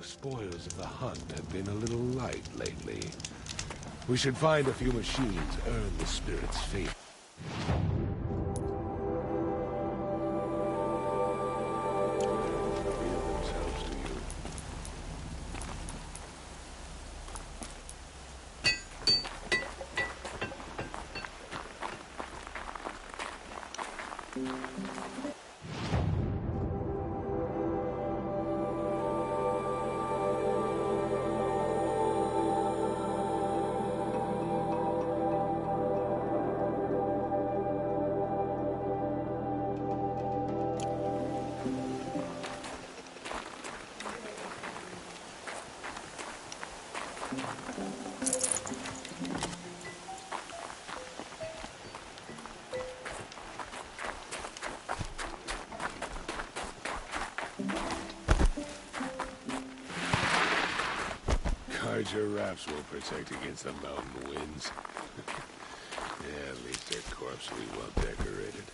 The spoils of the hunt have been a little light lately. We should find a few machines, earn the spirit's faith. Giraffes will protect against the mountain winds. Yeah, at least their corpse will be well decorated.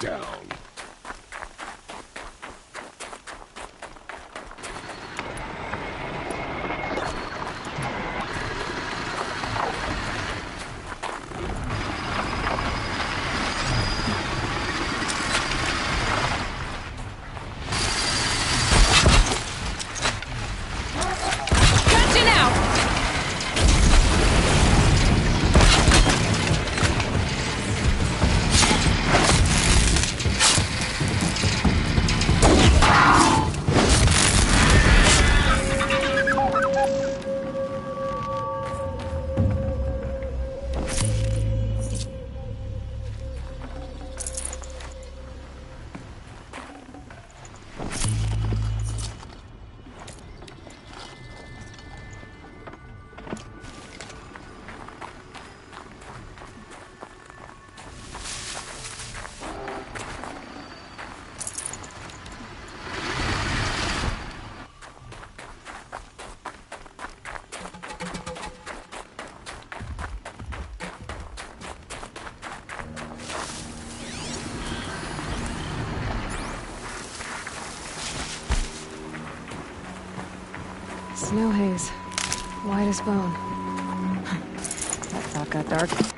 down. Snow haze. White as bone. That thought got dark.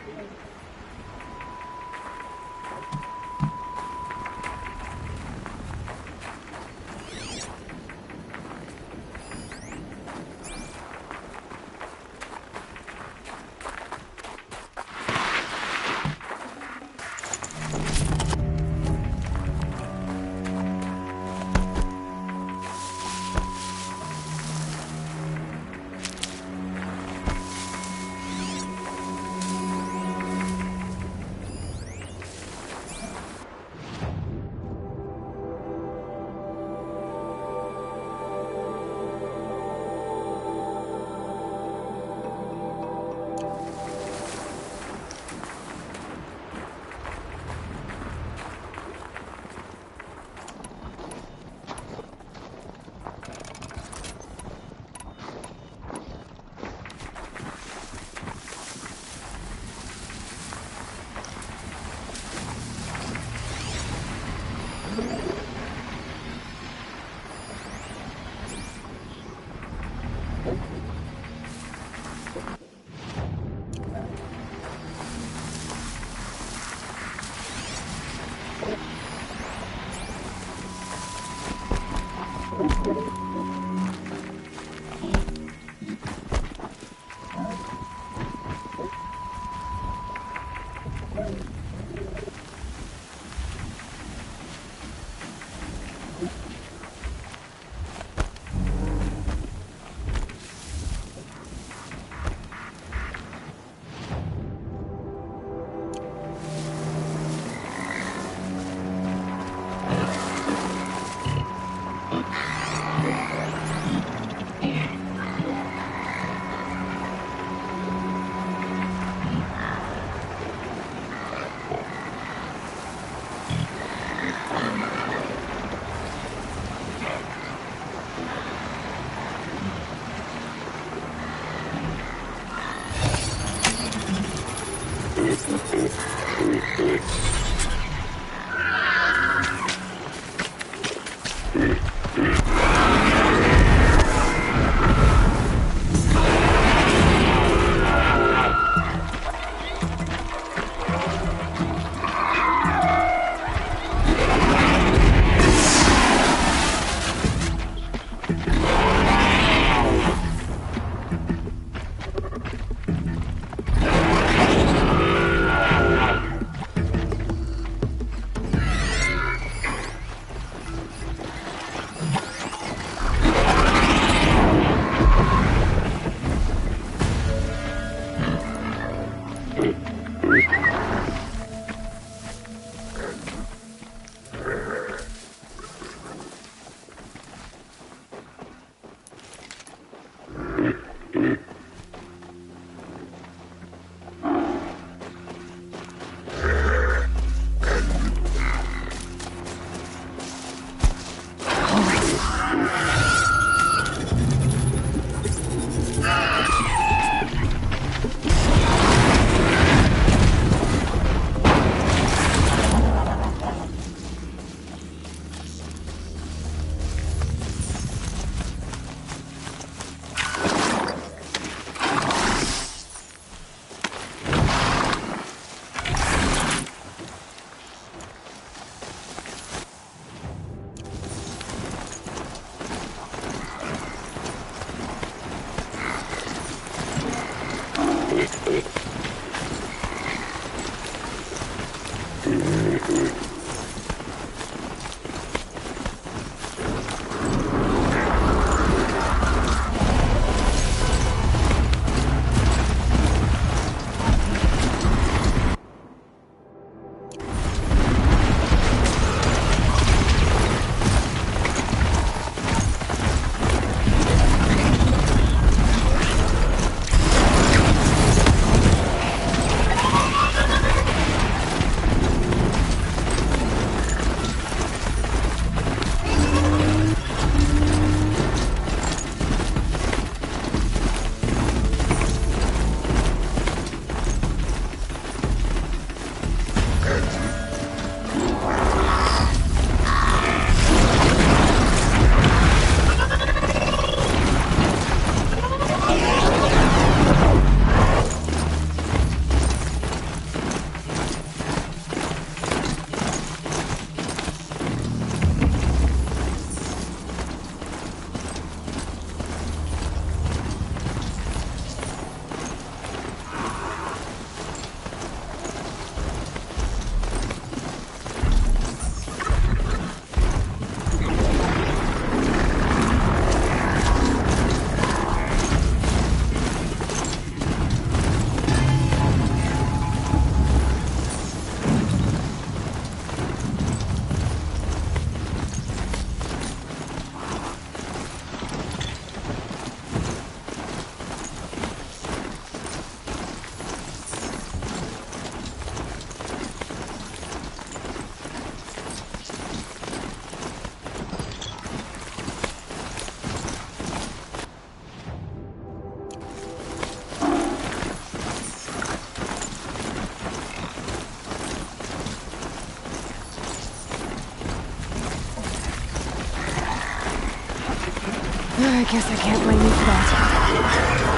I guess I can't blame you for that.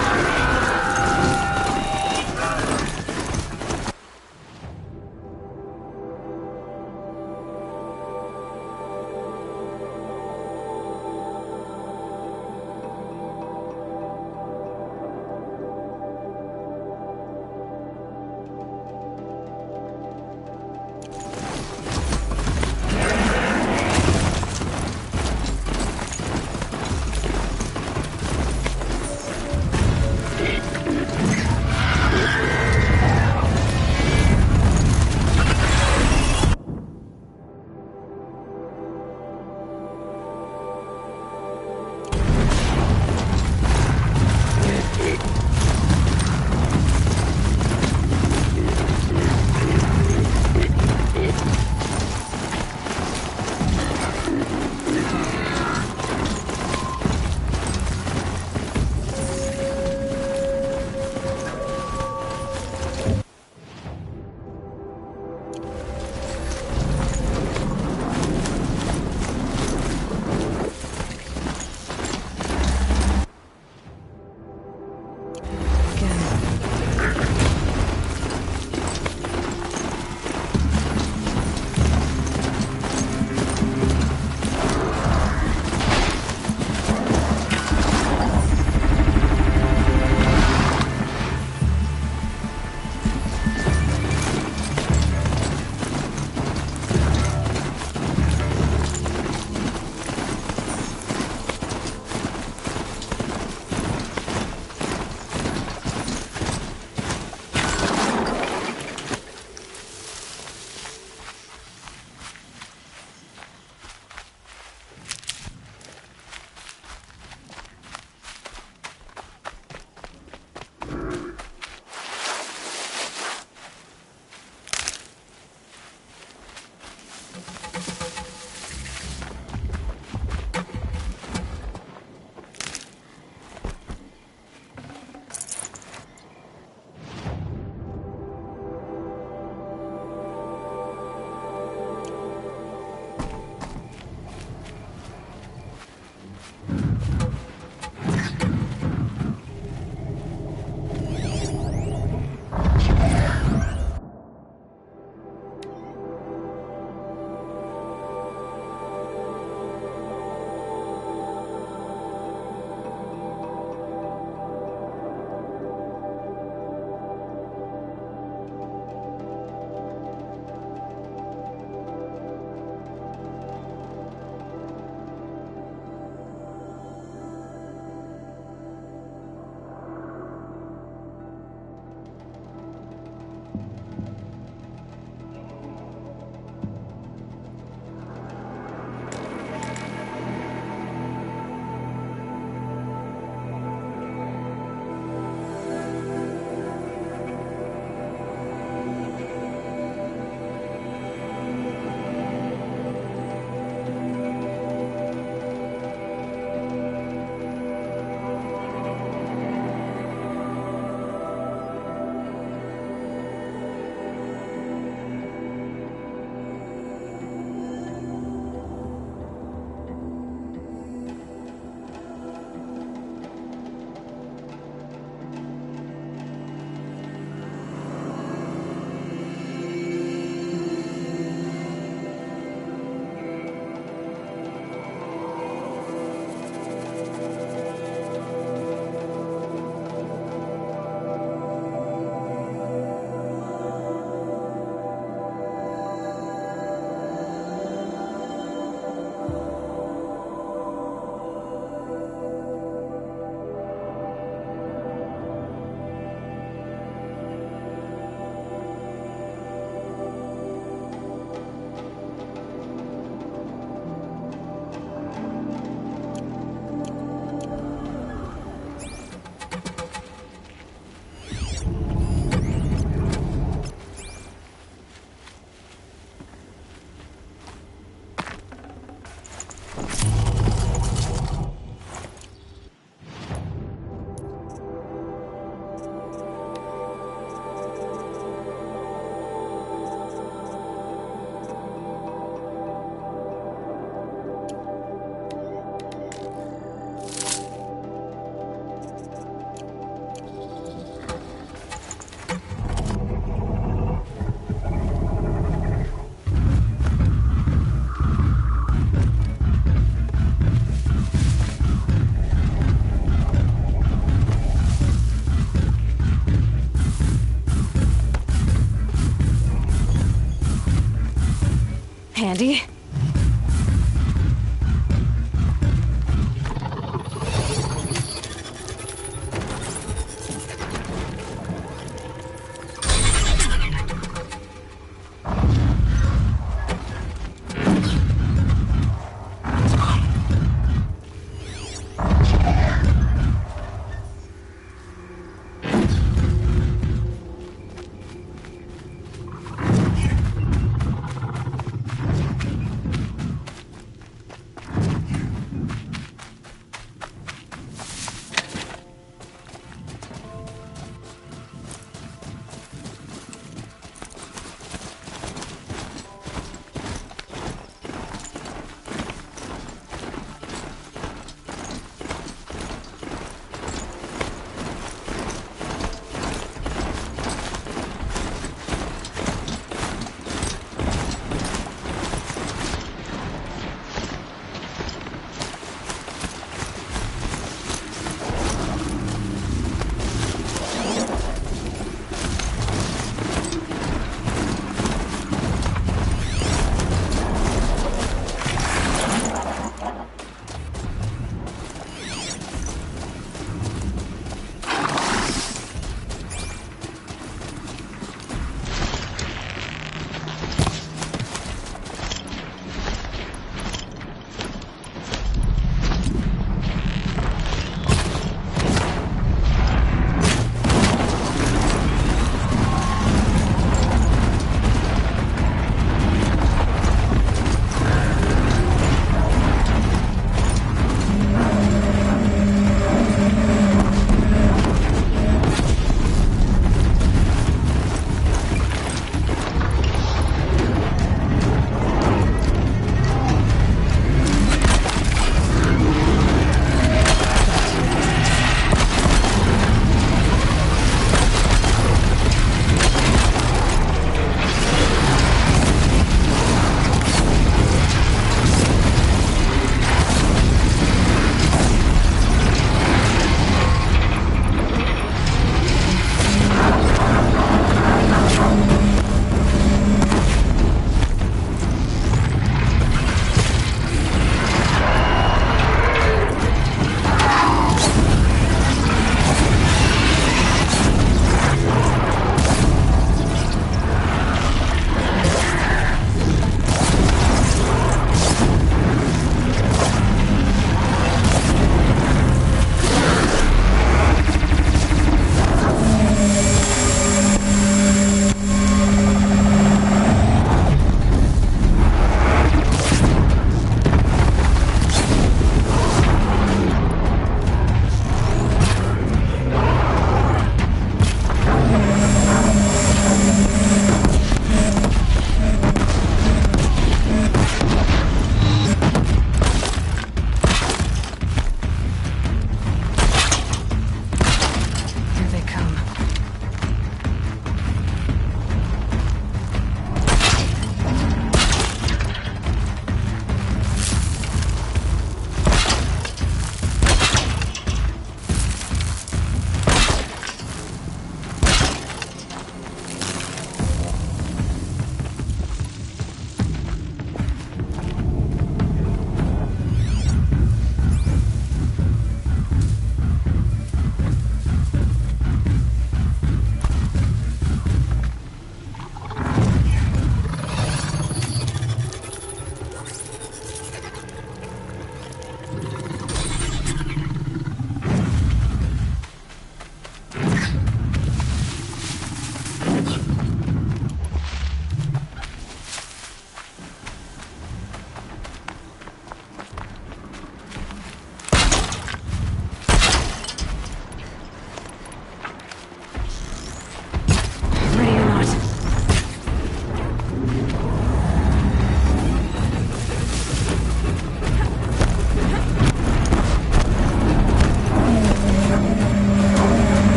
Ready?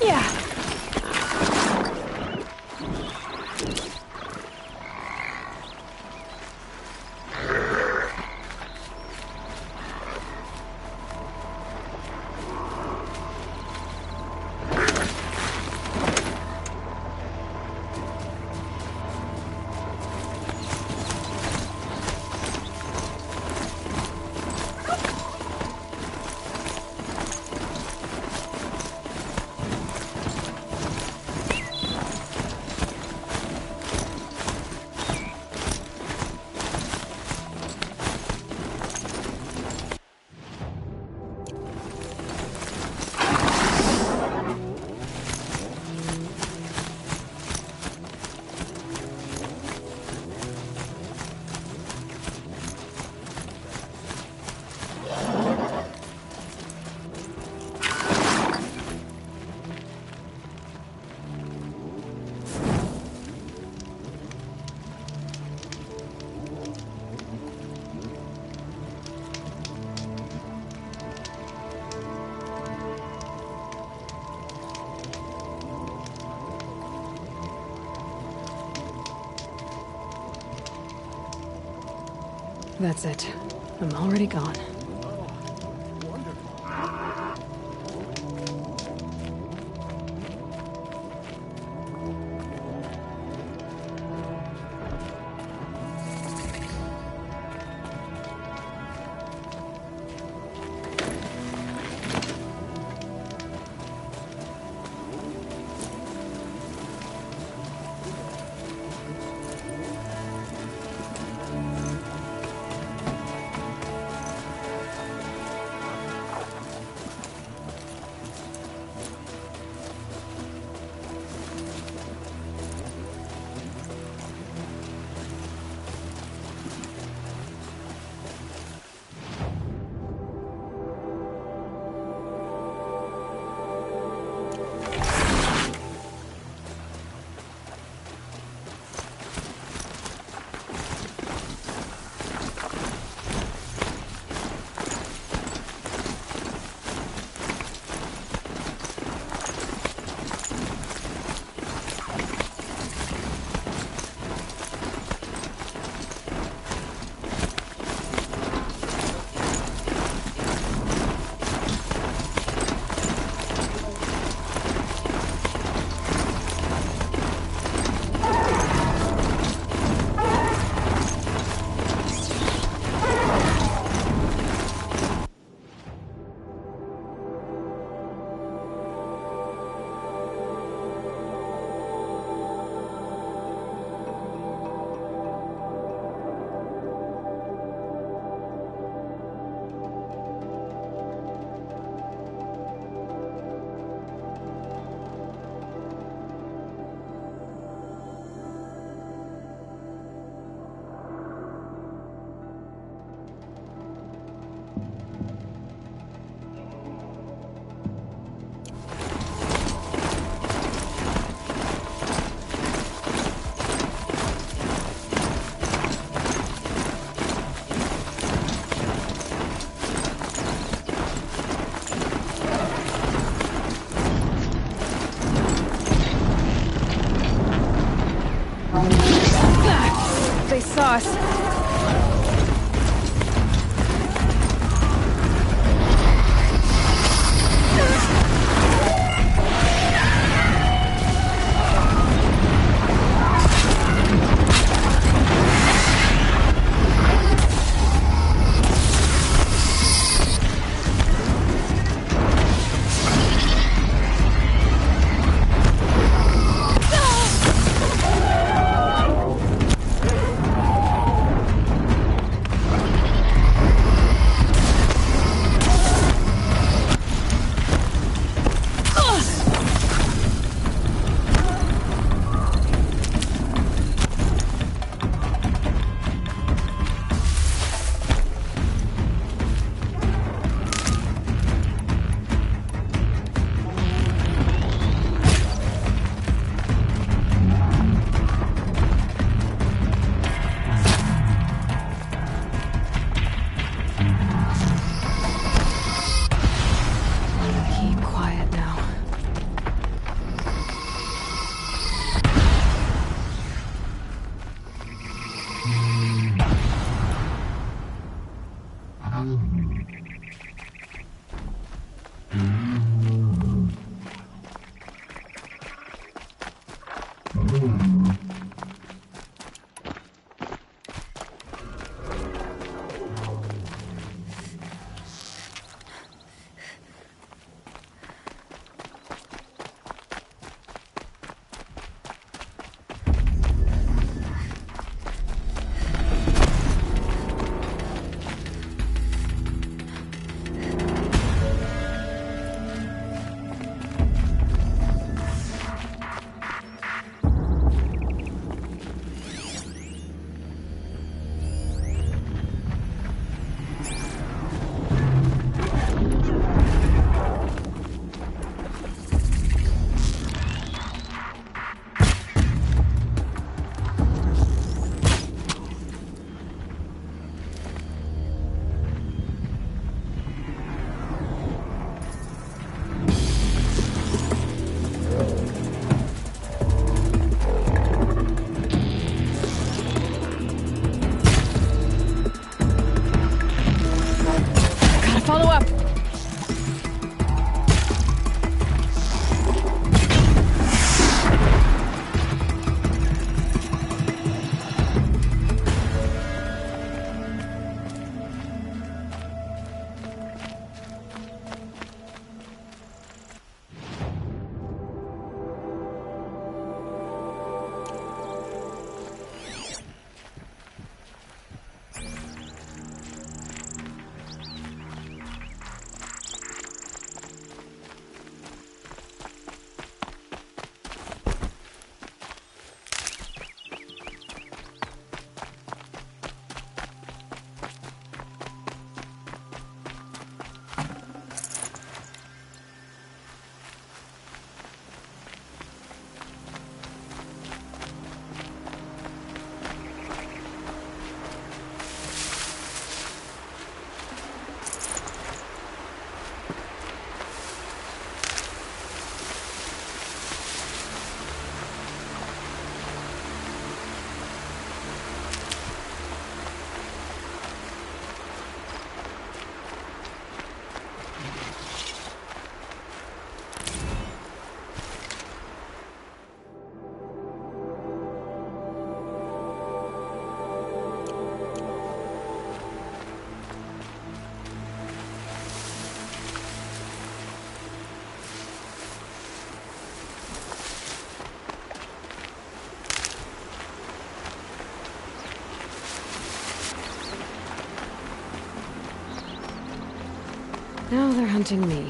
Yeah. That's it. I'm already gone. They saw us. hunting me.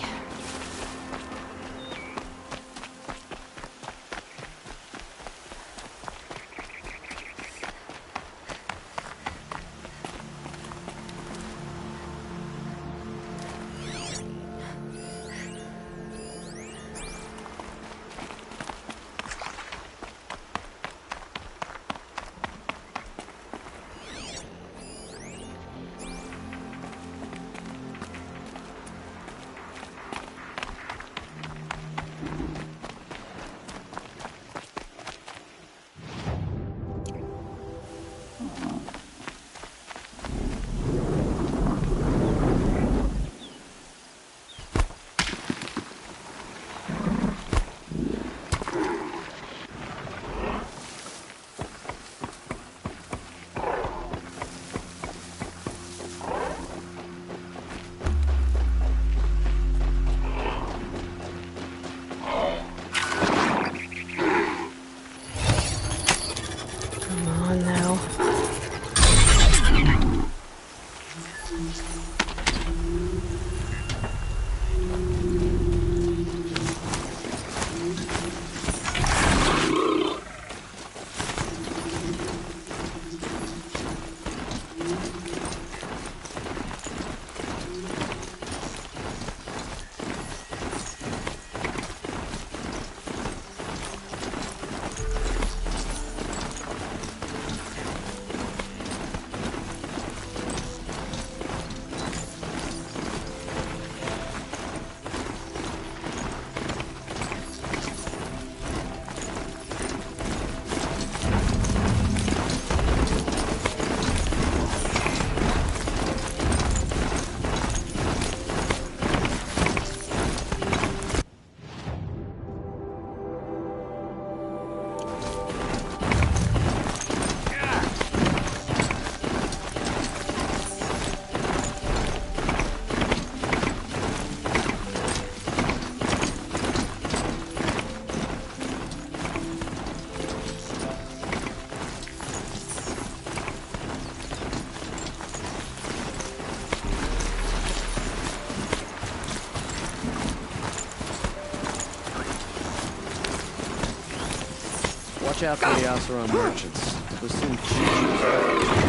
Watch out for the Horizone merchants. There's some cheap.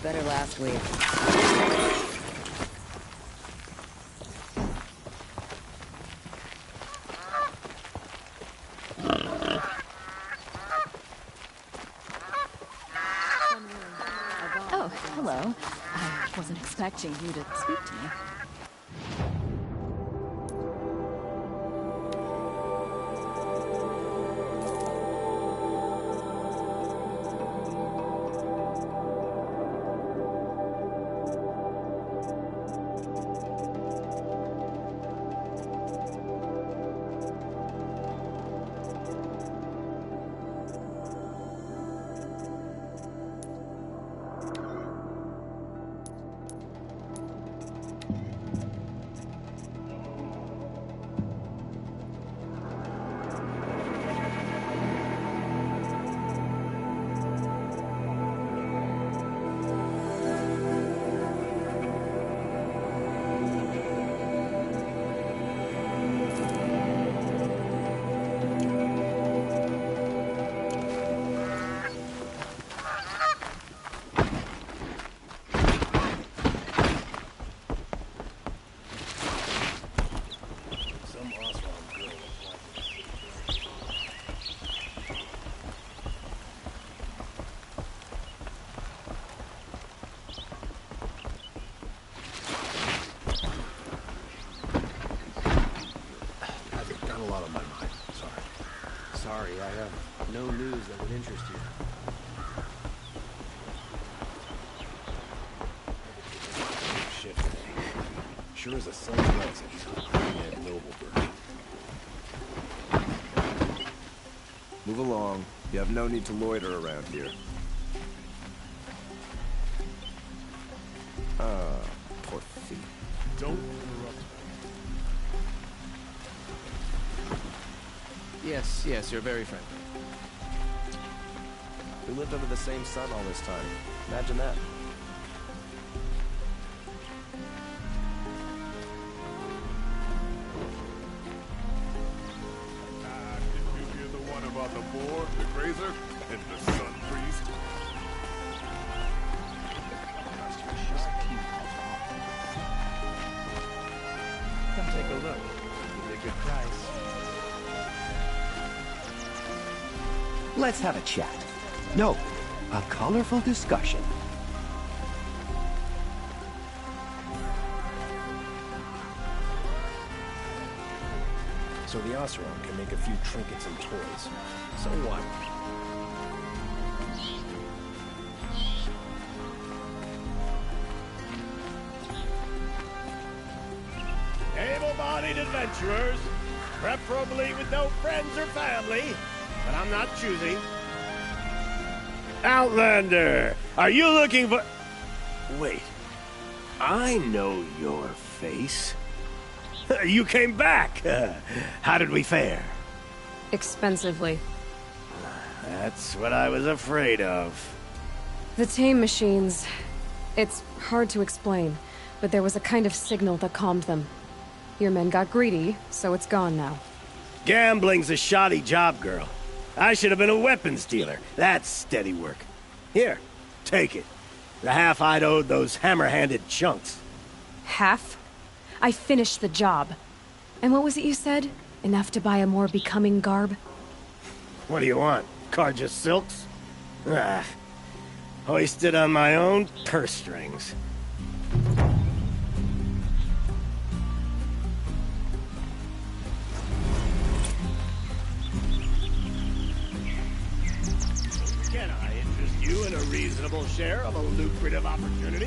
Better last week. Oh, hello. I wasn't expecting you to speak to me. Sorry, I have no news that would interest you. Shit. Sure is a sun's lights. Move along. You have no need to loiter around here. Poor feet. Don't interrupt. Yes, you're very friendly. We lived under the same sun all this time. Imagine that. Did you hear the one about the boar, the grazer, and the sun priest? Come take a look. Give you a good price. Let's have a chat. No, a colorful discussion. So the Oseram can make a few trinkets and toys. So what? Able-bodied adventurers, preferably with no friends or family, but I'm not choosy. Outlander, are you looking for... Wait, I know your face. You came back. How did we fare? Expensively. That's what I was afraid of. The tame machines... It's hard to explain, but there was a kind of signal that calmed them. Your men got greedy, so it's gone now. Gambling's a shoddy job, girl. I should have been a weapons dealer. That's steady work. Here, take it. The half I'd owed those hammer-handed chunks. Half? I finished the job. And what was it you said? Enough to buy a more becoming garb? What do you want? Carja silks? Ah, hoisted on my own purse strings. Can I interest you in a reasonable share of a lucrative opportunity?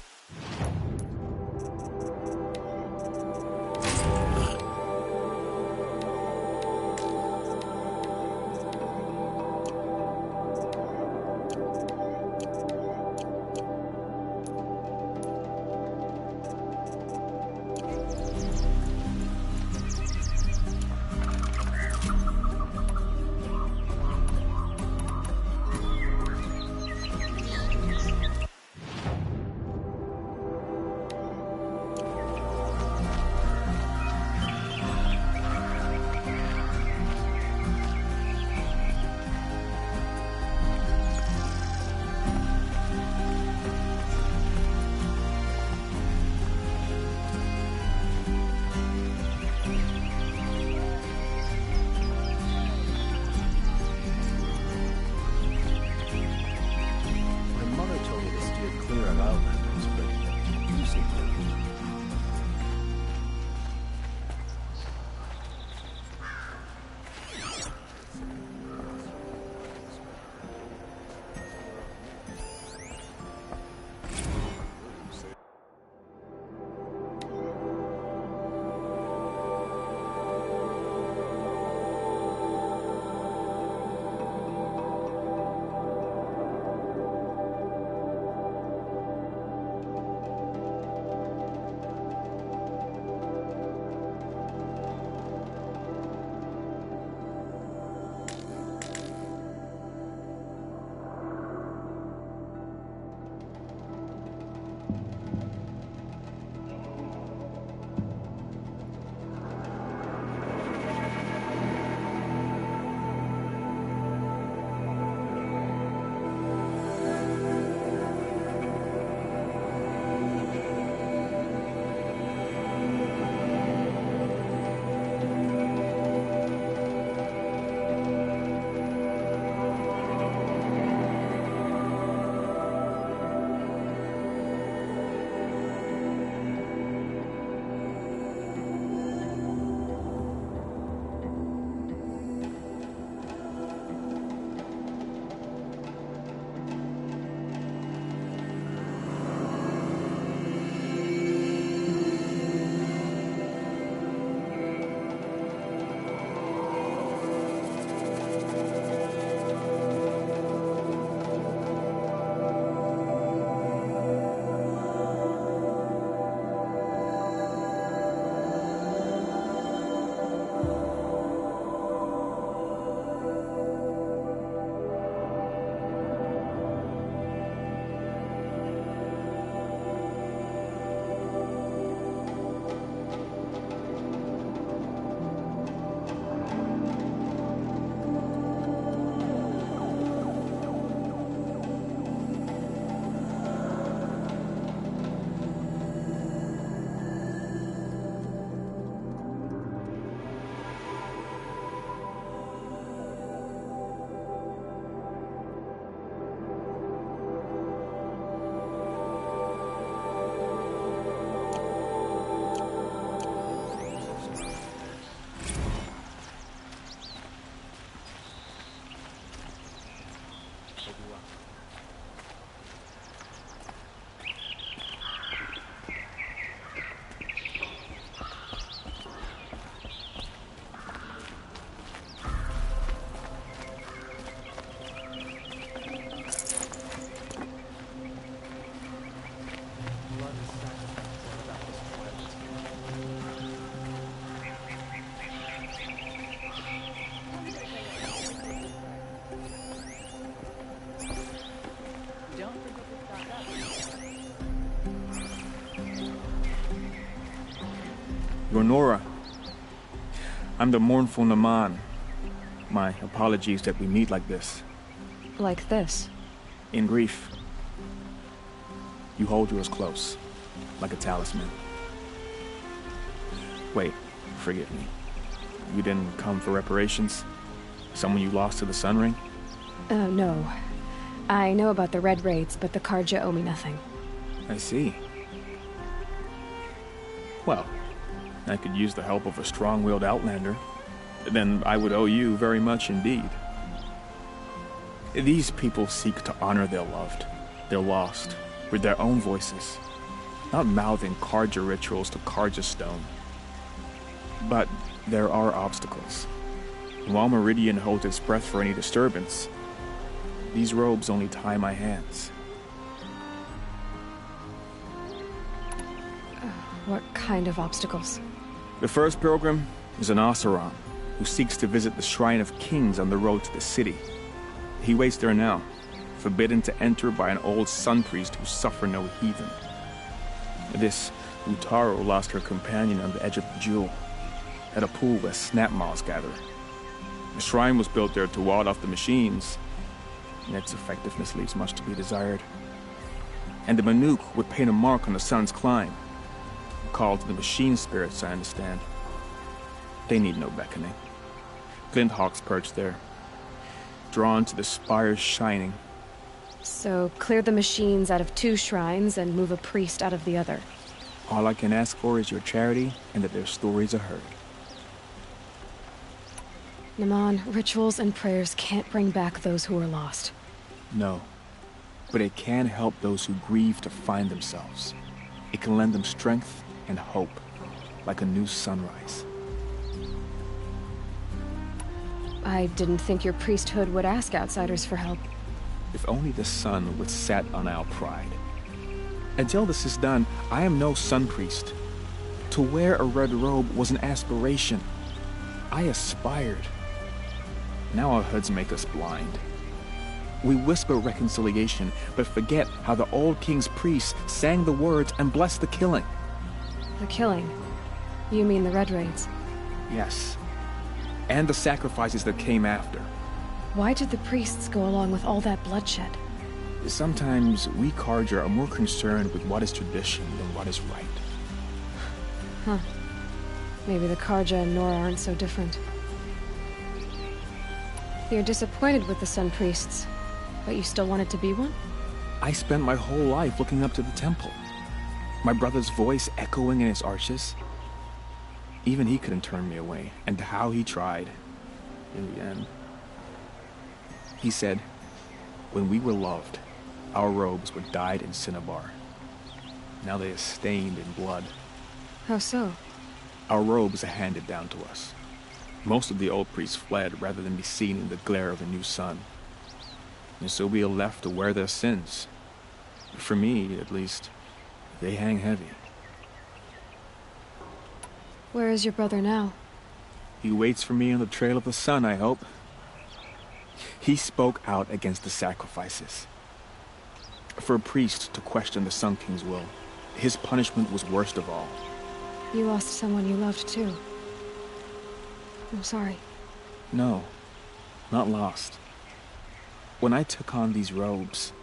You're Nora. I'm the mournful Naman. My apologies that we meet like this. Like this. In grief. You hold yours close, like a talisman. Wait, forgive me. You didn't come for reparations? Someone you lost to the Sun Ring? No. I know about the Red Raids, but the Karja owe me nothing. I see. Well, I could use the help of a strong-willed outlander. Then I would owe you very much indeed. These people seek to honor their loved, their lost, with their own voices, not mouthing Karja rituals to Karja stone. But there are obstacles. While Meridian holds its breath for any disturbance, these robes only tie my hands. What kind of obstacles? The first pilgrim is an Oseram who seeks to visit the Shrine of Kings on the road to the city. He waits there now, forbidden to enter by an old sun priest who suffer no heathen. This Utaro lost her companion on the edge of the jewel, at a pool where snap moths gather. The shrine was built there to ward off the machines, and its effectiveness leaves much to be desired. And the Manuk would paint a mark on the sun's climb, called to the machine spirits, I understand. They need no beckoning. Glint hawks perch there, drawn to the spires shining. So, clear the machines out of 2 shrines and move a priest out of the other. All I can ask for is your charity and that their stories are heard. Naman, rituals and prayers can't bring back those who are lost. No, but it can help those who grieve to find themselves. It can lend them strength and hope, like a new sunrise. I didn't think your priesthood would ask outsiders for help. If only the sun would set on our pride. Until this is done, I am no sun priest. To wear a red robe was an aspiration. I aspired. Now our hoods make us blind. We whisper reconciliation, but forget how the old king's priests sang the words and blessed the killing. The killing? You mean the Red Raids? Yes. And the sacrifices that came after. Why did the priests go along with all that bloodshed? Sometimes we Karja are more concerned with what is tradition than what is right. Huh. Maybe the Karja and Nora aren't so different. You're disappointed with the Sun Priests, but you still wanted to be one? I spent my whole life looking up to the temple. My brother's voice echoing in its arches. Even he couldn't turn me away, and how he tried, in the end. He said, when we were loved, our robes were dyed in cinnabar. Now they are stained in blood. How so? Our robes are handed down to us. Most of the old priests fled rather than be seen in the glare of a new sun. And so we are left to wear their sins. For me, at least, they hang heavy. Where is your brother now? He waits for me on the trail of the sun, I hope. He spoke out against the sacrifices. For a priest to question the Sun King's will, his punishment was worst of all. You lost someone you loved too. I'm sorry. No, not lost. When I took on these robes,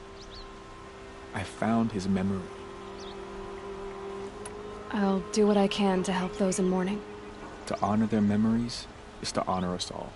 I found his memory. I'll do what I can to help those in mourning. To honor their memories is to honor us all.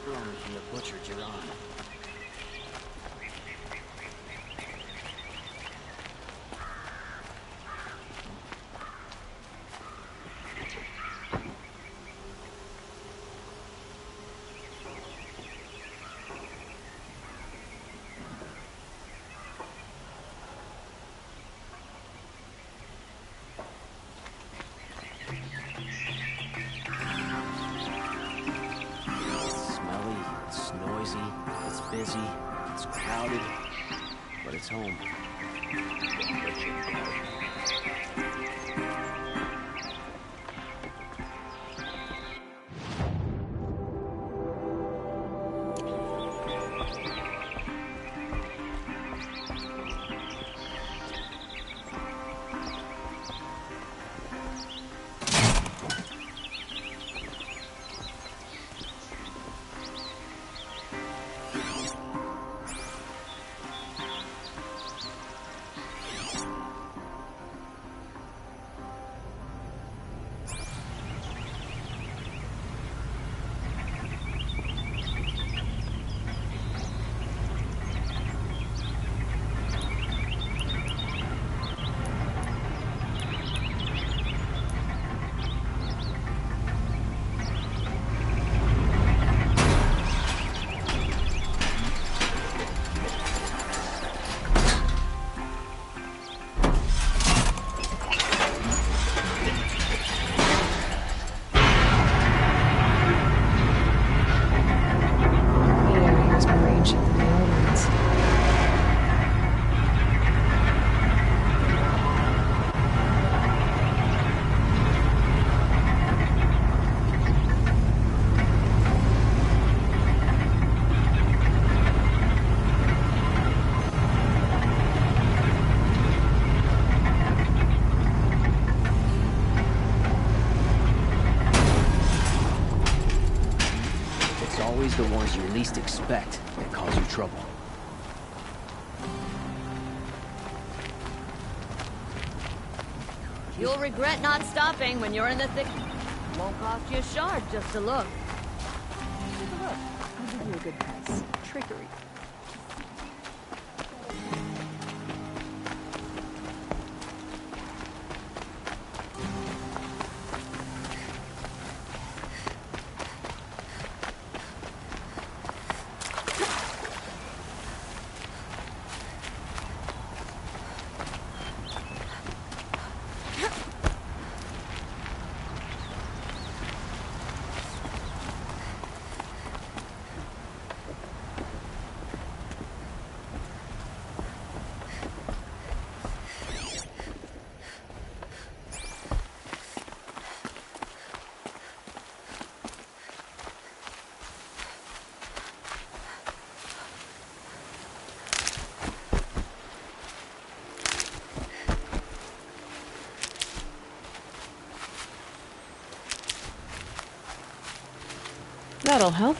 sprung from the butcher Jiran. Busy, it's crowded, but it's home. Always the ones you least expect that cause you trouble. You'll regret not stopping when you're in the thick. Won't cost you a shard just to look. Take a look. I'll give you a good price. Trickery. That'll help.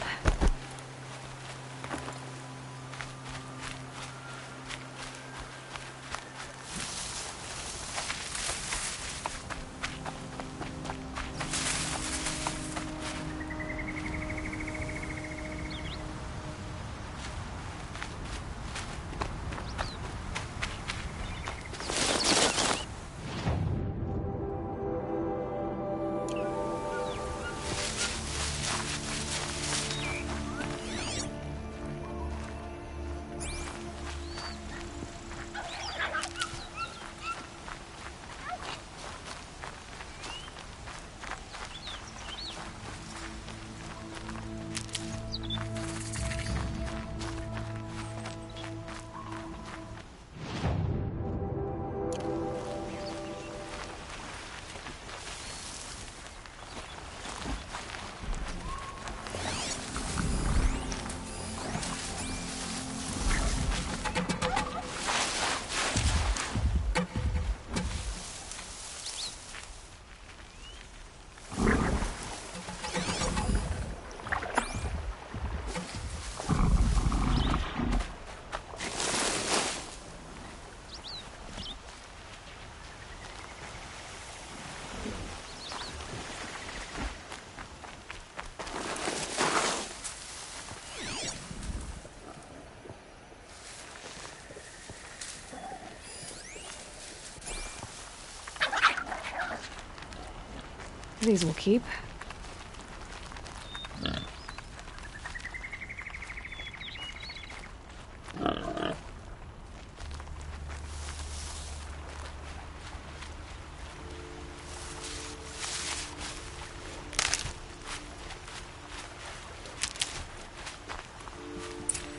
These will keep.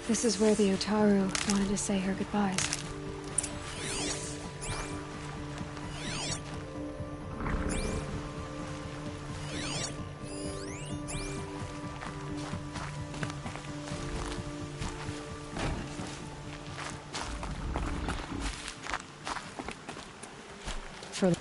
This is where the Otaru wanted to say her goodbyes. For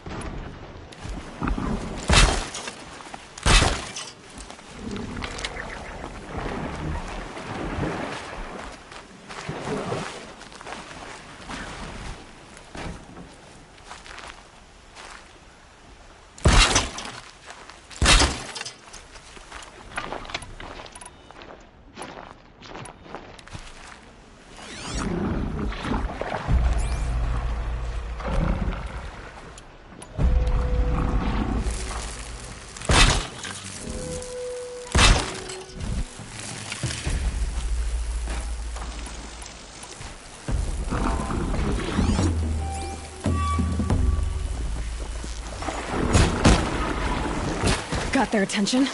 got their attention.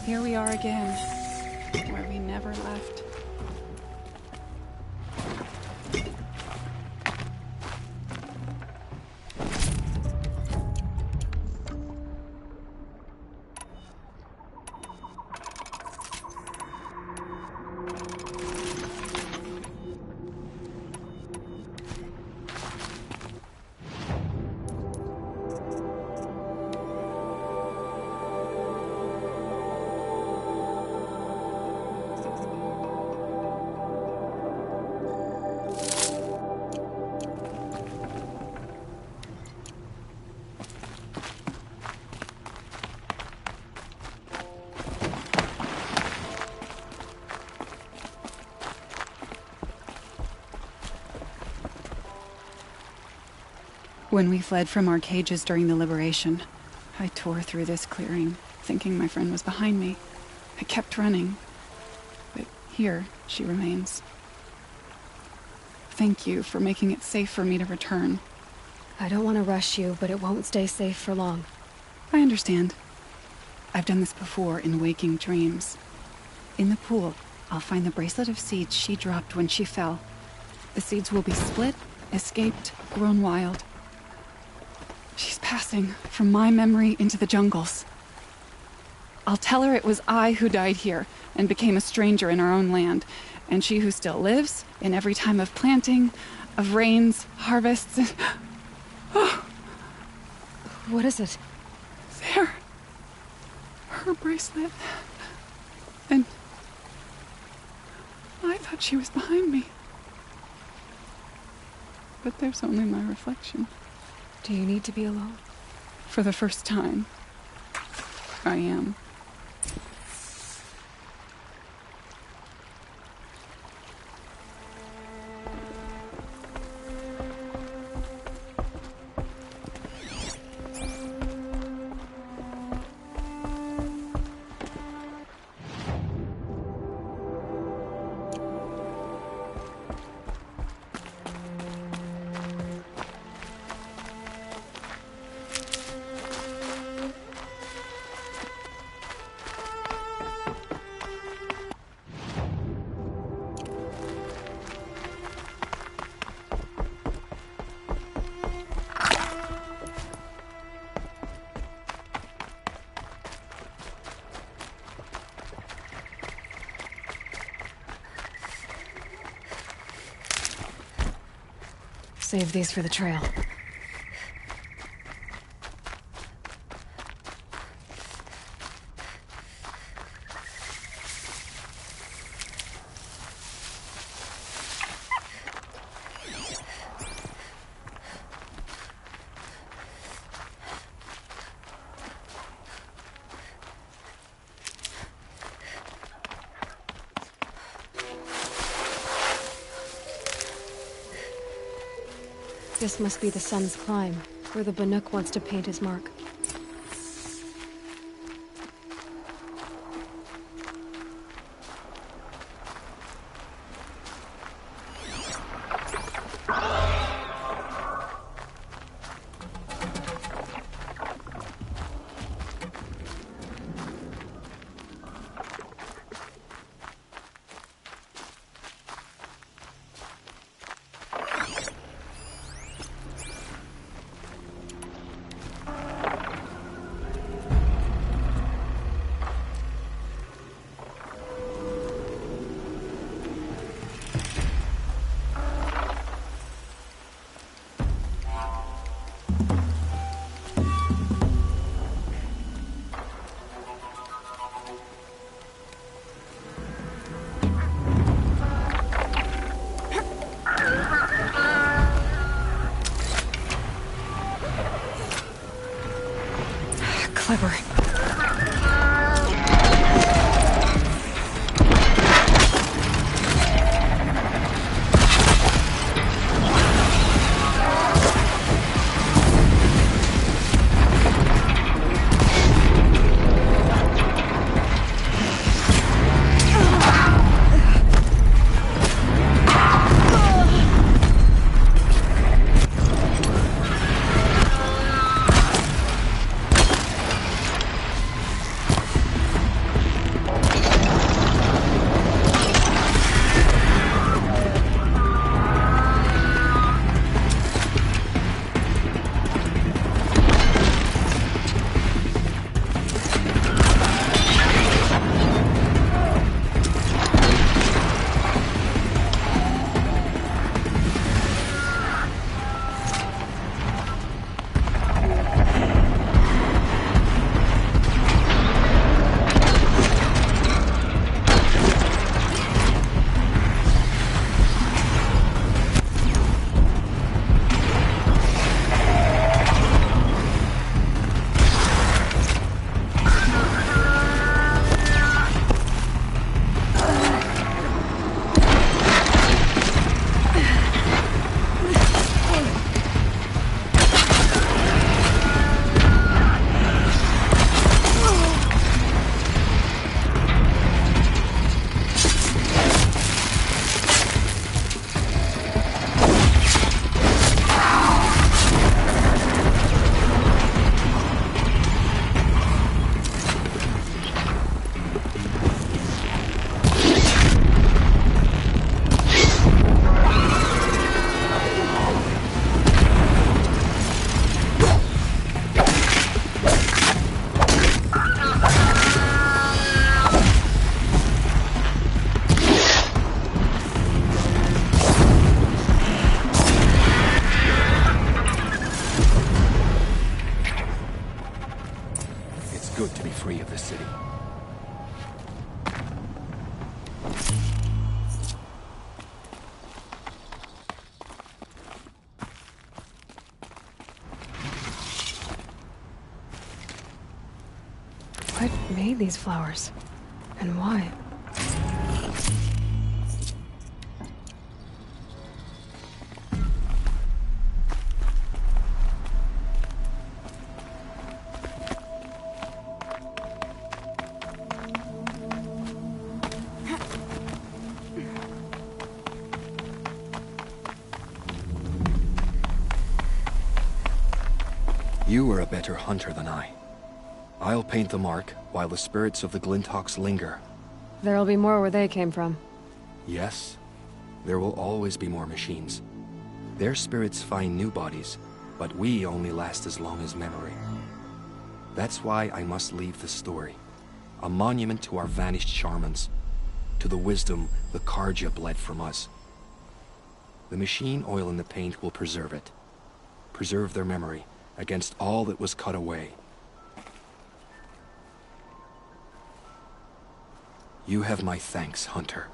Here we are again, where we never left. When we fled from our cages during the liberation, I tore through this clearing, thinking my friend was behind me. I kept running, but here she remains. Thank you for making it safe for me to return. I don't want to rush you, but it won't stay safe for long. I understand. I've done this before in waking dreams. In the pool, I'll find the bracelet of seeds she dropped when she fell. The seeds will be split, escaped, grown wild. She's passing from my memory into the jungles. I'll tell her it was I who died here and became a stranger in our own land, And she who still lives in every time of planting, of rains, harvests. Oh, What is it? there. Her bracelet. And I thought she was behind me. But there's only my reflection. Do you need to be alone? For the first time, I am. Save these for the trail. This must be the sun's climb, where the Banuk wants to paint his mark. Clever. What made these flowers? And why? You were a better hunter than I. I'll paint the mark while the spirits of the Glinthawks linger. There'll be more where they came from. Yes, there will always be more machines. Their spirits find new bodies, but we only last as long as memory. That's why I must leave the story. A monument to our vanished shamans, to the wisdom the Karja bled from us. The machine oil in the paint will preserve it. Preserve their memory against all that was cut away. You have my thanks, Hunter.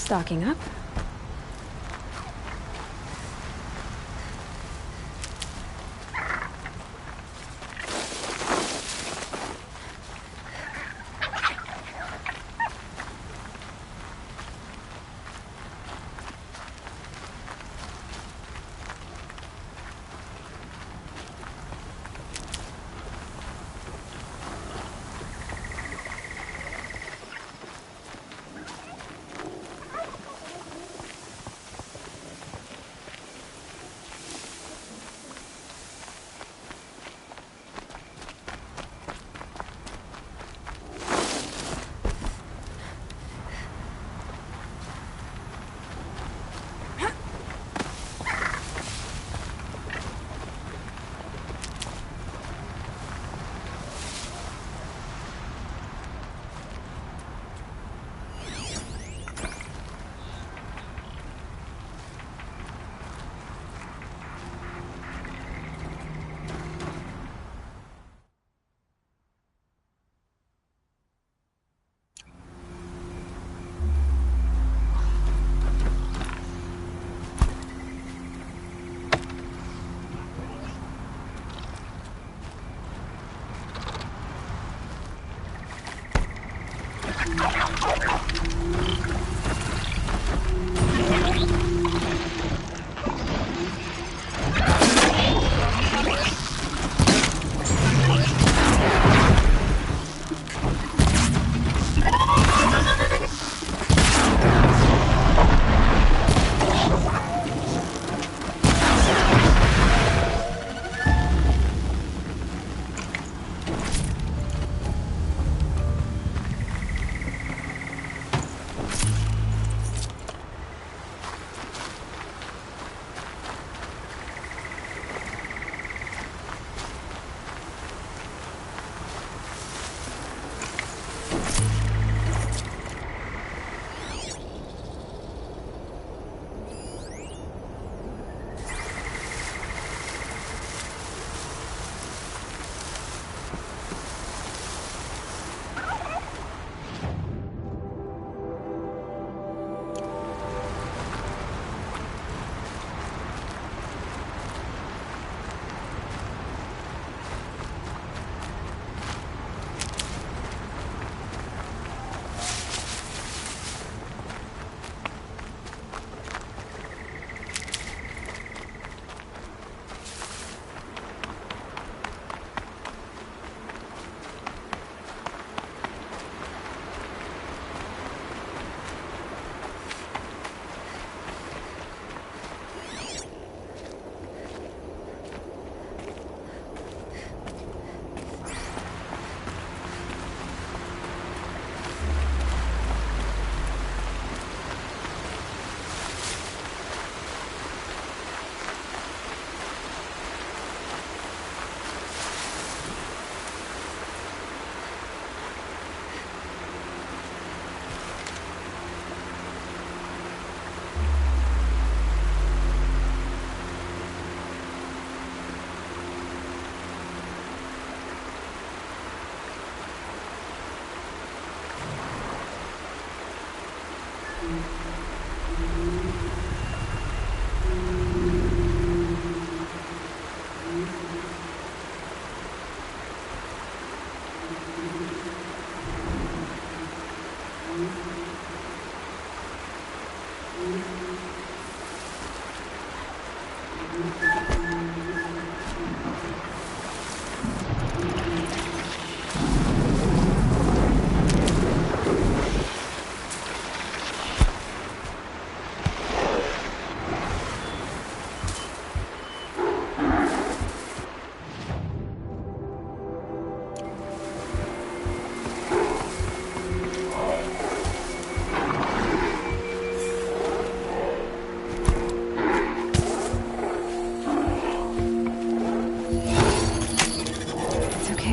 Stocking up.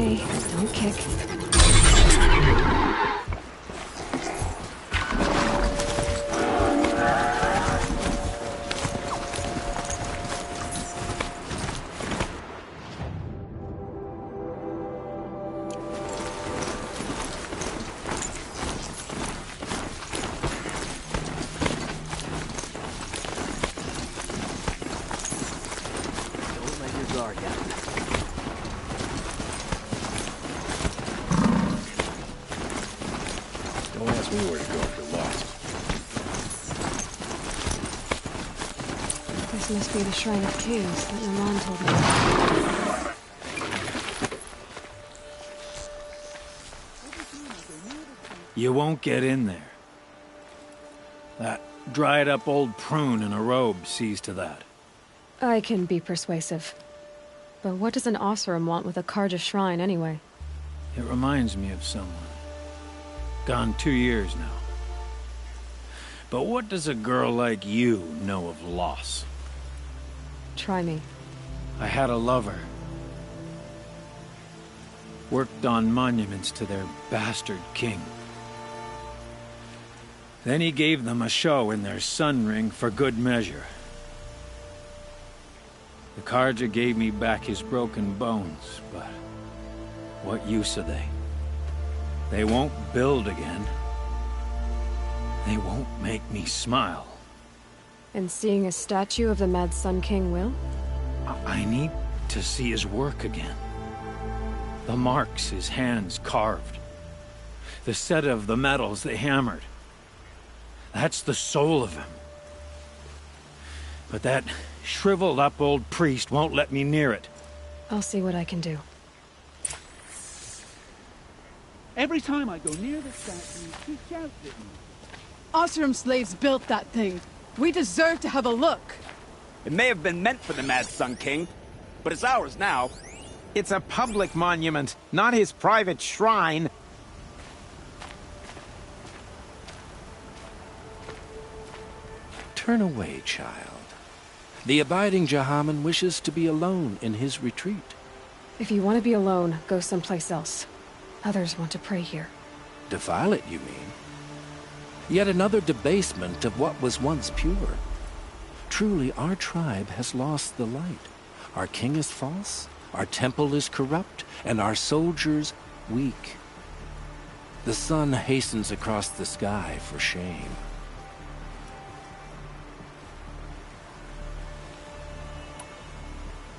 Okay, don't kick. Don't let your guard down. Don't ask me where to go if you're lost. This must be the Shrine of Kings that Ramon told me about. You won't get in there. That dried-up old prune in a robe sees to that. I can be persuasive. But what does an Oseram want with a Karja shrine, anyway? It reminds me of someone. Gone 2 years now. But what does a girl like you know of loss? Try me. I had a lover. Worked on monuments to their bastard king. Then he gave them a show in their sun ring for good measure. The Karja gave me back his broken bones, but what use are they? They won't build again. They won't make me smile. And seeing a statue of the Mad Sun King will? I need to see his work again. The marks his hands carved. The set of the metals they hammered. That's the soul of him. But that shriveled up old priest won't let me near it. I'll see what I can do. Every time I go near the statue, he shouts at me. Oseram slaves built that thing. We deserve to have a look. It may have been meant for the Mad Sun King, but it's ours now. It's a public monument, not his private shrine. Turn away, child. The abiding Jahaman wishes to be alone in his retreat. If you want to be alone, go someplace else. Others want to pray here. Defile it, you mean? Yet another debasement of what was once pure. Truly, our tribe has lost the light. Our king is false, our temple is corrupt, and our soldiers weak. The sun hastens across the sky for shame.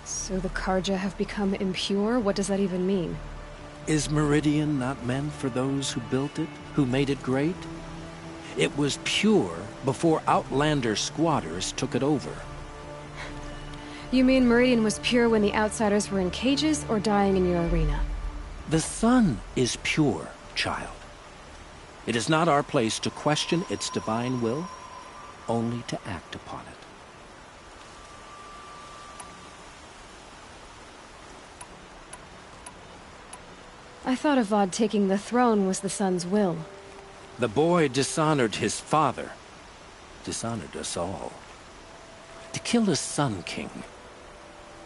So the Karja have become impure? What does that even mean? Is Meridian not meant for those who built it, who made it great? It was pure before outlander squatters took it over. You mean Meridian was pure when the outsiders were in cages or dying in your arena? The sun is pure, child. It is not our place to question its divine will, only to act upon it. I thought Avad taking the throne was the sun's will. The boy dishonored his father, dishonored us all. To kill the Sun King.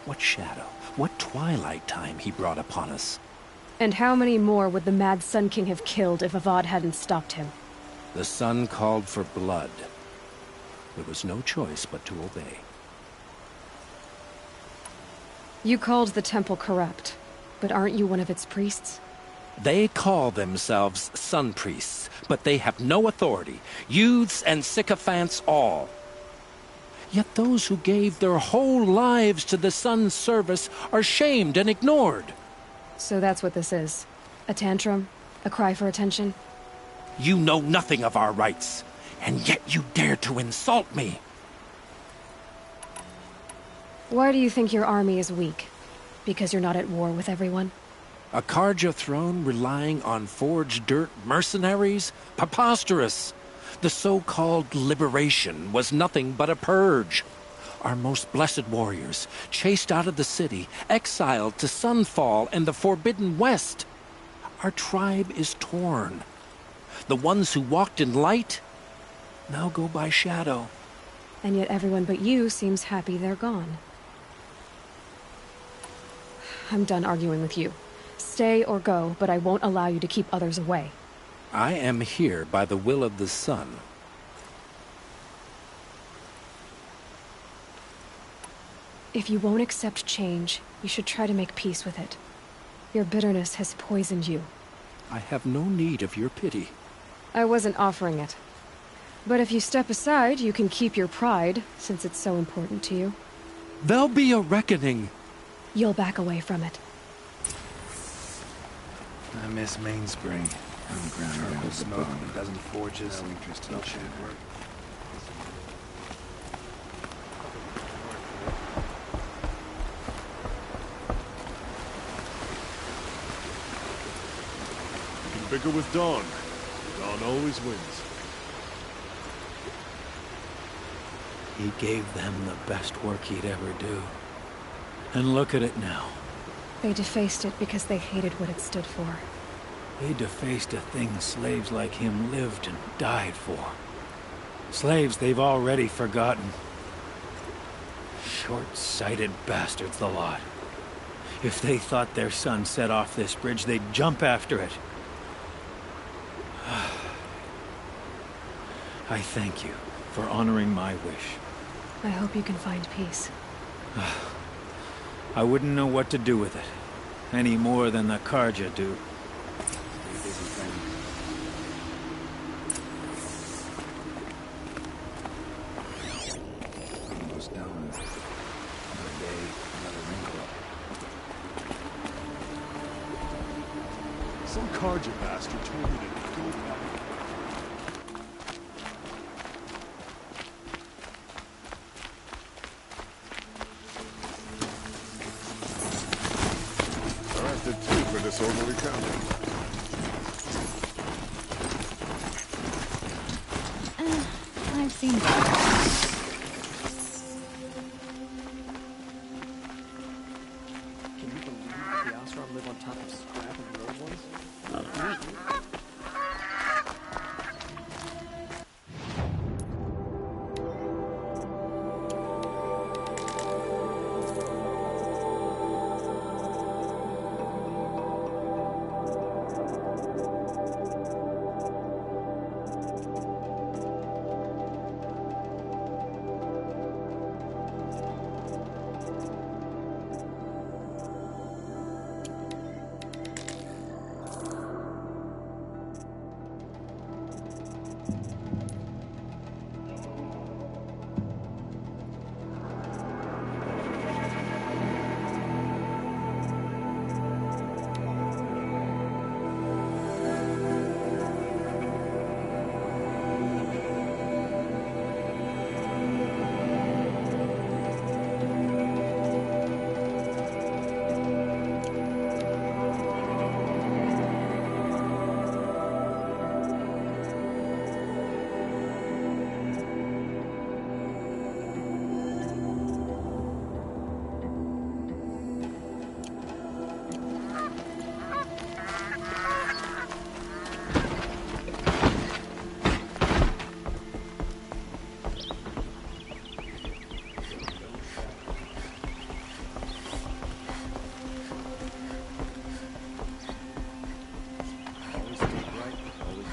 What shadow, what twilight time he brought upon us. And how many more would the Mad Sun King have killed if Avad hadn't stopped him? The sun called for blood. There was no choice but to obey. You called the temple corrupt, but aren't you one of its priests? They call themselves sun priests, but they have no authority. Youths and sycophants all. Yet those who gave their whole lives to the sun's service are shamed and ignored. So that's what this is. A tantrum? A cry for attention? You know nothing of our rights, and yet you dare to insult me. Why do you think your army is weak? Because you're not at war with everyone? A Karja throne relying on forged dirt mercenaries? Preposterous! The so-called liberation was nothing but a purge. Our most blessed warriors, chased out of the city, exiled to Sunfall and the Forbidden West. Our tribe is torn. The ones who walked in light now go by shadow. And yet everyone but you seems happy they're gone. I'm done arguing with you. Stay or go, but I won't allow you to keep others away. I am here by the will of the sun. If you won't accept change, you should try to make peace with it. Your bitterness has poisoned you. I have no need of your pity. I wasn't offering it. But if you step aside, you can keep your pride, since it's so important to you. There'll be a reckoning. You'll back away from it. I miss Mainspring. Charcoal smoke, a dozen forges, no interest in shit work. Bicker with Dawn. Dawn always wins. He gave them the best work he'd ever do. And look at it now. They defaced it because they hated what it stood for. They defaced a thing slaves like him lived and died for. Slaves they've already forgotten. Short-sighted bastards, the lot. If they thought their son set off this bridge, they'd jump after it. I thank you for honoring my wish. I hope you can find peace. I wouldn't know what to do with it, any more than the Karja do. Almost done. Another day, another wrinkle. Some Karja bastard told me to go back. Arrested two for disorderly conduct. I've seen that. Can you believe the Osram live on top of scrap of the old ones?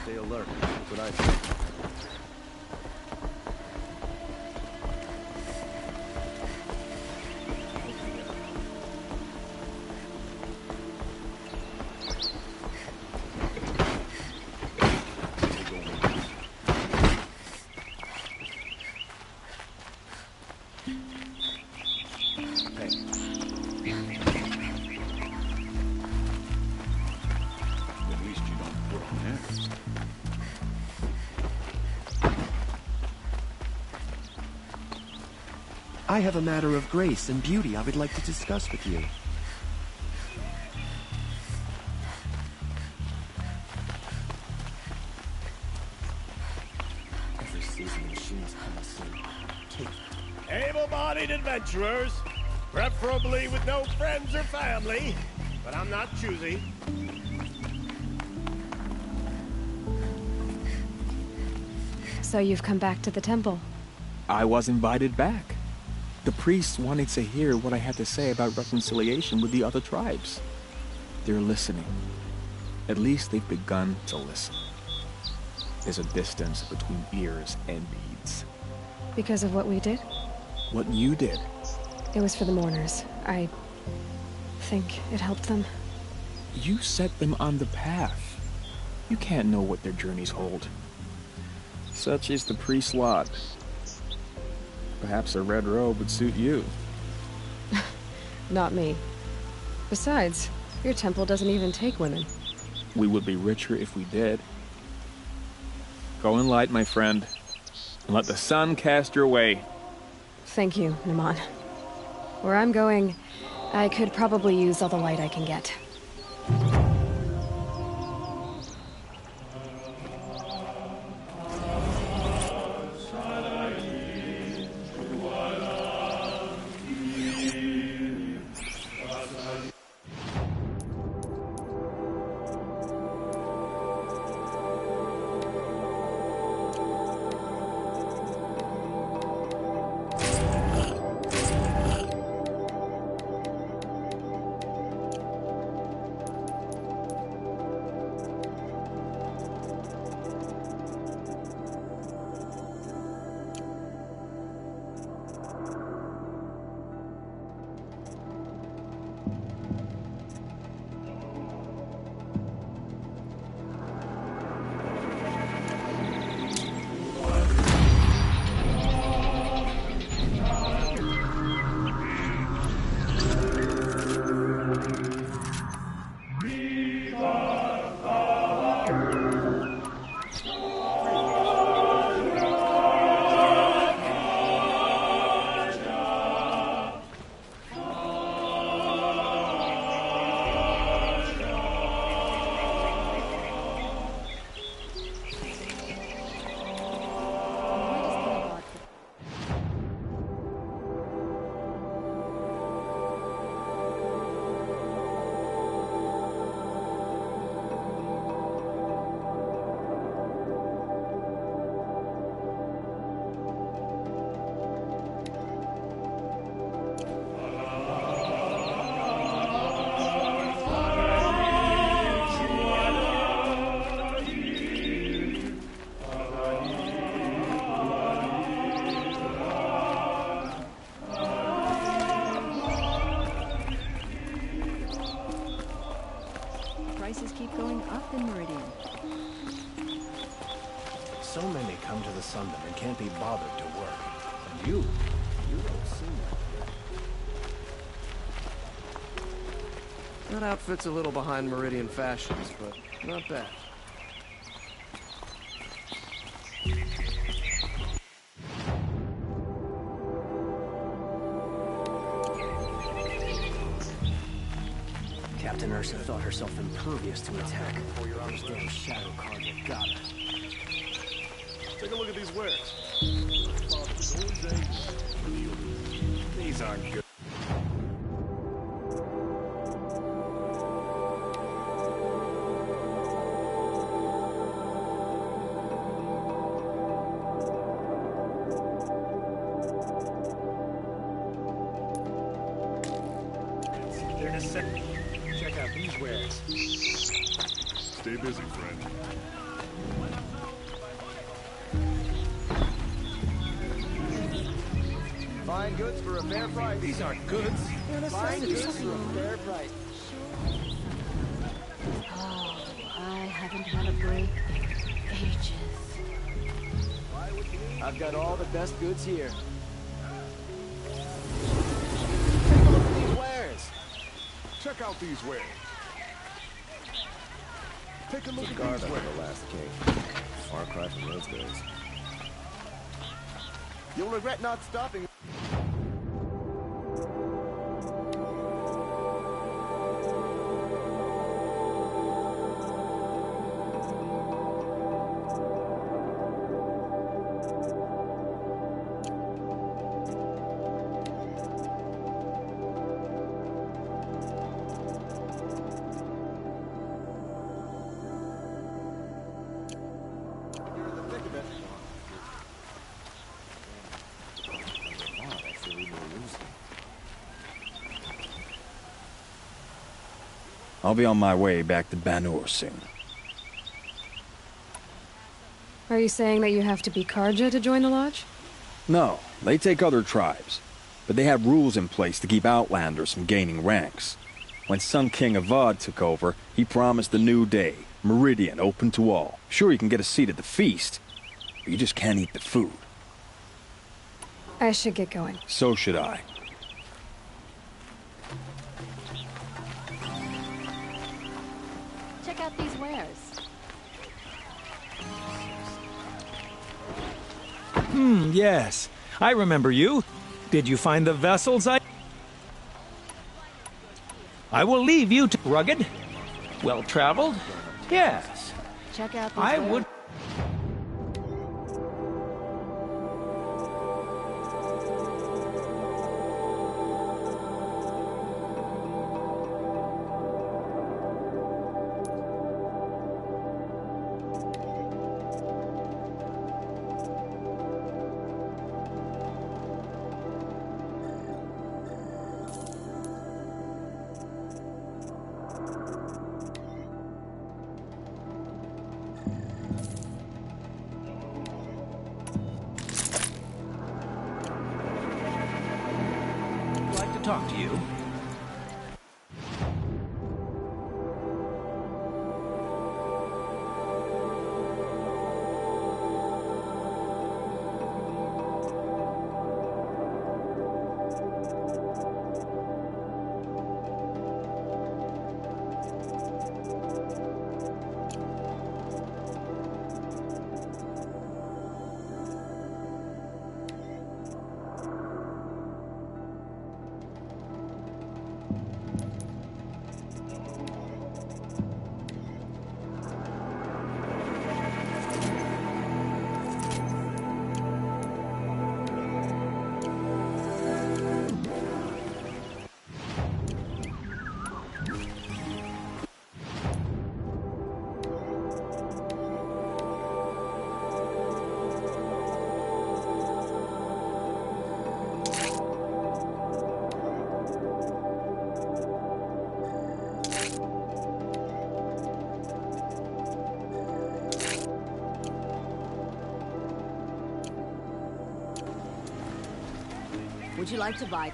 Stay alert. That's what I think. I have a matter of grace and beauty I would like to discuss with you. Every season the machines come soon. Able-bodied adventurers, preferably with no friends or family, but I'm not choosy. So you've come back to the temple? I was invited back. The priests wanted to hear what I had to say about reconciliation with the other tribes. They're listening. At least they've begun to listen. There's a distance between ears and deeds. Because of what we did? What you did. It was for the mourners. I think it helped them. You set them on the path. You can't know what their journeys hold. Such is the priest's lot. Perhaps a red robe would suit you. Not me. Besides, your temple doesn't even take women. We would be richer if we did. Go in light, my friend, and let the sun cast your way. Thank you, Naman. Where I'm going, I could probably use all the light I can get. Prices keep going up in Meridian. So many come to the Sundown and can't be bothered to work. And you don't seem like it. That outfit's a little behind Meridian fashions, but not bad. Captain Ursa thought herself impervious to attack. Those damn shadow cards have got her. Take a look at these wares. These aren't good. They're necessary. Check out these wares. Stay busy, friend. Fine goods for a fair price. These aren't goods. Fine goods for a fair price. Oh, I haven't had a break in ages. I've got all the best goods here. Take a look at these wares. Check out these wares. Take a look at Guard these under wares. the last king. Far cry from those days. You'll regret not stopping. I'll be on my way back to Banur soon. Are you saying that you have to be Karja to join the lodge? No, they take other tribes. But they have rules in place to keep outlanders from gaining ranks. When Sun King Avad took over, he promised a new day, Meridian open to all. Sure, you can get a seat at the feast, but you just can't eat the food. I should get going. So should I. Check out these wares. Yes. I remember you. Did you find the vessels I will leave you to rugged, well-traveled. Yes. Check out these I wares. would. Talk to you. Would you like to buy?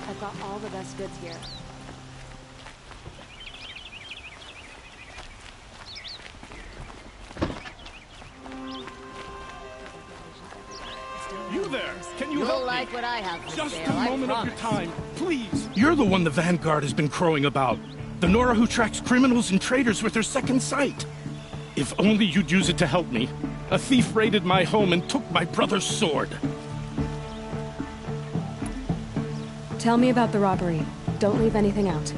I've got all the best goods here. You there! Can you You'll help like me? what I have to Just say, a I moment of your promise. time, please. You're the one the Vanguard has been crowing about. The Nora who tracks criminals and traitors with her second sight. If only you'd use it to help me. A thief raided my home and took my brother's sword. Tell me about the robbery. Don't leave anything out.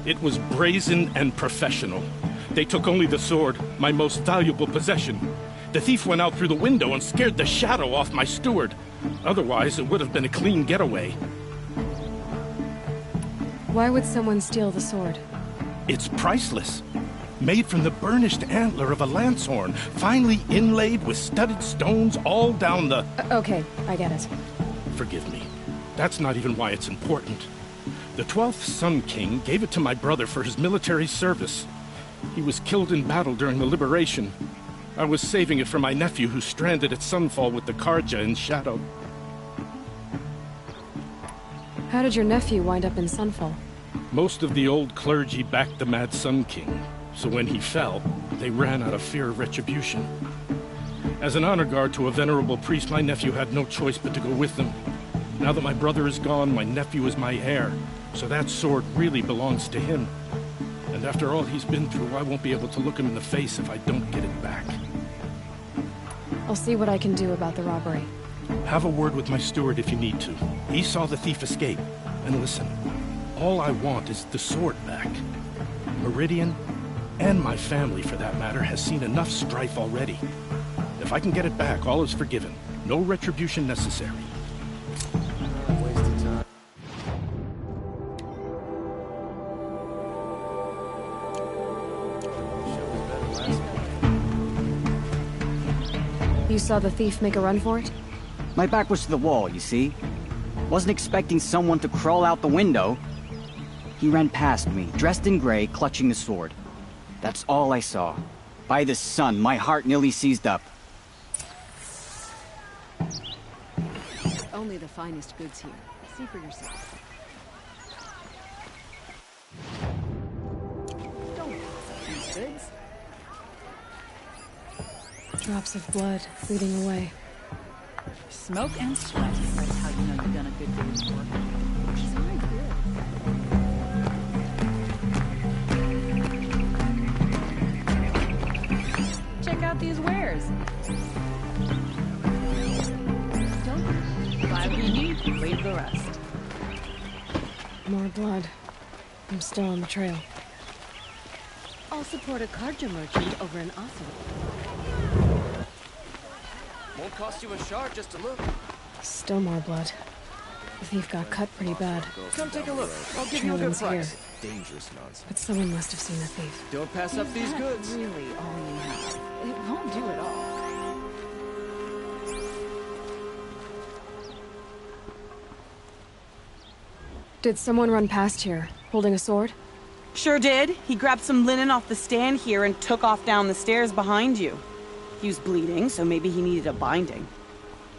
It was brazen and professional. They took only the sword, my most valuable possession. The thief went out through the window and scared the shadow off my steward. Otherwise, it would have been a clean getaway. Why would someone steal the sword? It's priceless. Made from the burnished antler of a lancehorn, finely inlaid with studded stones all down the... Okay, I get it. Forgive me. That's not even why it's important. The 12th Sun King gave it to my brother for his military service. He was killed in battle during the liberation. I was saving it for my nephew who's stranded at Sunfall with the Karja in Shadow. How did your nephew wind up in Sunfall? Most of the old clergy backed the Mad Sun King, so when he fell, they ran out of fear of retribution. As an honor guard to a venerable priest, my nephew had no choice but to go with them. Now that my brother is gone, my nephew is my heir, so that sword really belongs to him. And after all he's been through, I won't be able to look him in the face if I don't get it back. I'll see what I can do about the robbery. Have a word with my steward if you need to. He saw the thief escape. And listen, all I want is the sword back. Meridian, and my family for that matter, has seen enough strife already. If I can get it back, all is forgiven. No retribution necessary. You saw the thief make a run for it? My back was to the wall, you see? Wasn't expecting someone to crawl out the window. He ran past me, dressed in gray, clutching the sword. That's all I saw. By the sun, my heart nearly seized up. Only the finest goods here. See for yourself. Don't pass up these goods. Drops of blood leading away. Smoke and sweat. That's how you know you've done a good day's work. Which is very good. Check out these wares. Don't buy what you need, leave the rest. More blood. I'm still on the trail. I'll support a Karja merchant over in Oslo. Won't cost you a shard just to look. Still more blood. The thief got cut pretty bad. Come take a look. I'll give you a good Trailing's price. here. Dangerous nonsense. But someone must have seen the thief. Don't pass up these goods. Really all you have. It won't do it all. Did someone run past here, holding a sword? Sure did. He grabbed some linen off the stand here and took off down the stairs behind you. He was bleeding, so maybe he needed a binding.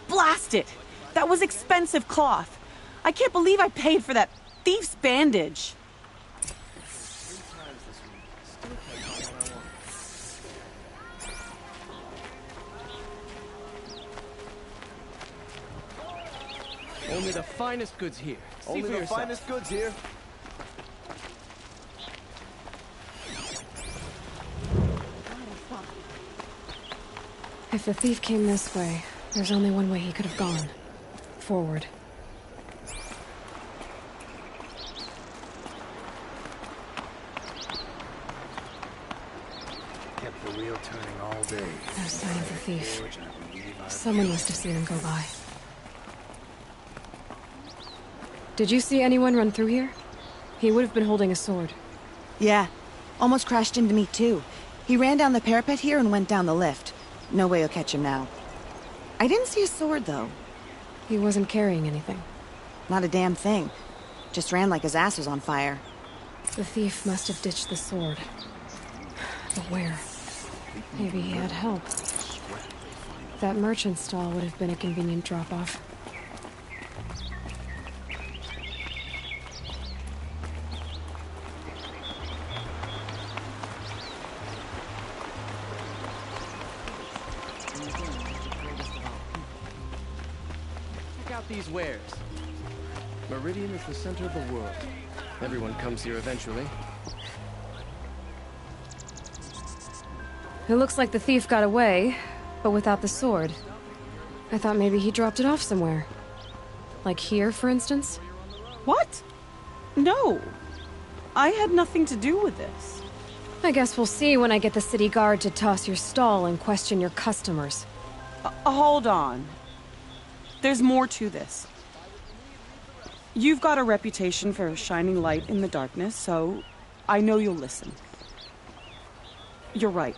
Blast it! That was expensive cloth. I can't believe I paid for that thief's bandage. Only the finest goods here. See Only for the yourself. finest goods here. If the thief came this way, there's only one way he could have gone. Forward. Kept the wheel turning all day. No sign of the thief. Someone must have seen him go by. Did you see anyone run through here? He would have been holding a sword. Yeah. Almost crashed into me, too. He ran down the parapet here and went down the lift. No way you'll catch him now. I didn't see a sword, though. He wasn't carrying anything. Not a damn thing. Just ran like his ass was on fire. The thief must have ditched the sword. But where? Maybe he had help. That merchant stall would have been a convenient drop-off. Check out these wares. Meridian is the center of the world. Everyone comes here eventually. It looks like the thief got away, but without the sword. I thought maybe he dropped it off somewhere. Like here, for instance? What? No. I had nothing to do with this. I guess we'll see when I get the city guard to toss your stall and question your customers. Hold on. There's more to this. You've got a reputation for shining light in the darkness, so I know you'll listen. You're right.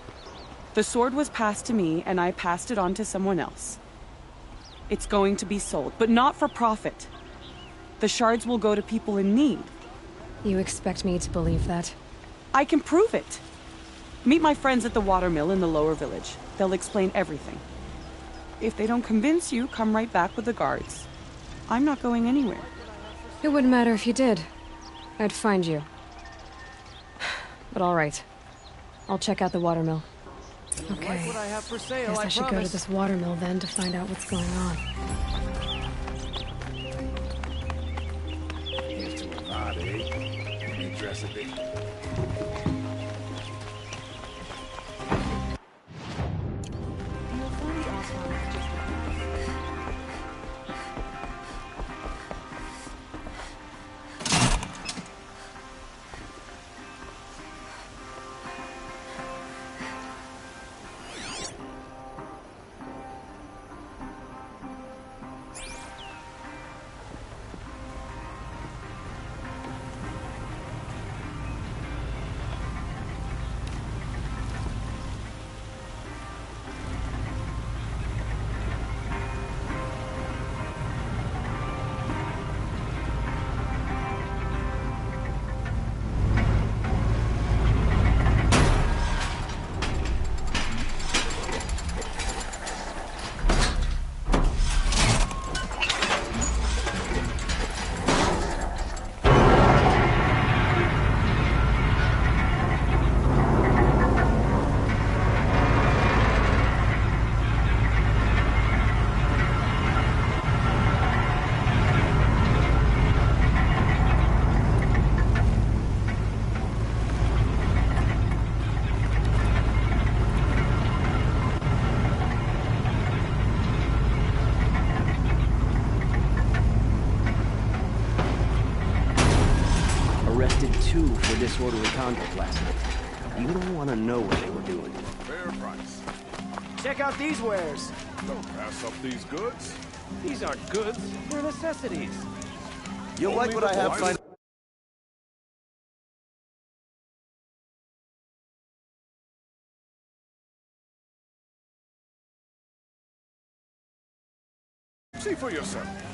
The sword was passed to me, and I passed it on to someone else. It's going to be sold, but not for profit. The shards will go to people in need. You expect me to believe that? I can prove it. Meet my friends at the watermill in the lower village. They'll explain everything. If they don't convince you, come right back with the guards. I'm not going anywhere. It wouldn't matter if you did. I'd find you. But all right. I'll check out the watermill. Okay. Like what I have for sale, Guess I should go to this watermill then to find out what's going on. Here's to Avad, eh? You dress a bit. Arrested 2 for disorderly conduct last night. You don't want to know what they were doing. Fair price. Check out these wares. Don't pass up these goods. These aren't goods, they're necessities. You'll like what I have to find. See for yourself.